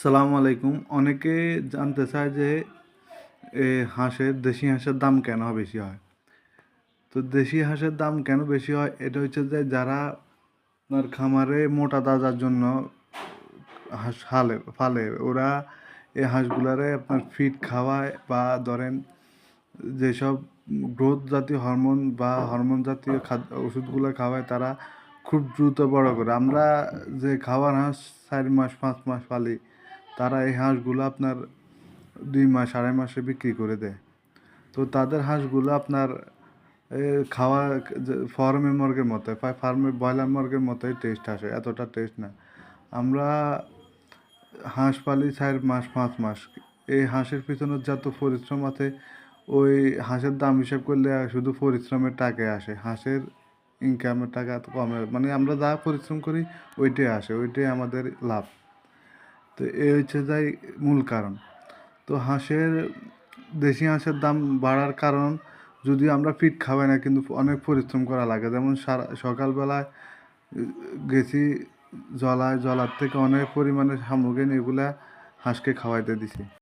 সালামু আলাইকুম। অনেকে জানতে চায় যে দেশি হাঁসের দাম কেন বেশি হয়? তো দেশি হাঁসের দাম কেন বেশি হয়? এটা হচ্ছে যে যারা আপনার খামারে মোটা তাজার জন্য হাঁস ফালে ওরা এই হাঁসগুলারে আপনার ফিড খাওয়ায় বা ধরেন যেসব গ্রোথ জাতীয় হরমোন বা হরমোন জাতীয় খাদ্য ওষুধগুলো খাওয়ায় তারা খুব দ্রুত বড় করে। আমরা যে খাওয়ার হাঁস ৪ মাস ৫ মাস পালি তারা এই হাঁসগুলো আপনার ২ মাস ২.৫ মাসে বিক্রি করে দেয়। তো তাদের হাঁসগুলো আপনার খাওয়া ফার্মের মুরগির মতো ফার্মের ব্রয়লার মুরগির মতোই টেস্ট আসে, এতটা টেস্ট না। আমরা হাঁস পালি ৪ মাস ৫ মাস। এই হাঁসের পিছনে যত পরিশ্রম আছে ওই হাঁসের দাম হিসাব করলে শুধু পরিশ্রমের টাকায় আসে। হাঁসের ইনকামের টাকা তো কমে, মানে আমরা যা পরিশ্রম করি ওইটাই আসে, ওইটাই আমাদের লাভ। তো এই হচ্ছে যাই মূল কারণ। তো দেশি হাঁসের দাম বাড়ার কারণ, যদি আমরা ফিড খাওয়াই না কিন্তু অনেক পরিশ্রম করা লাগে। যেমন সকালবেলায় গেছি জলার থেকে অনেক পরিমাণে সামগ্রী এগুলা হাঁসকে খাওয়াইতে দিছি।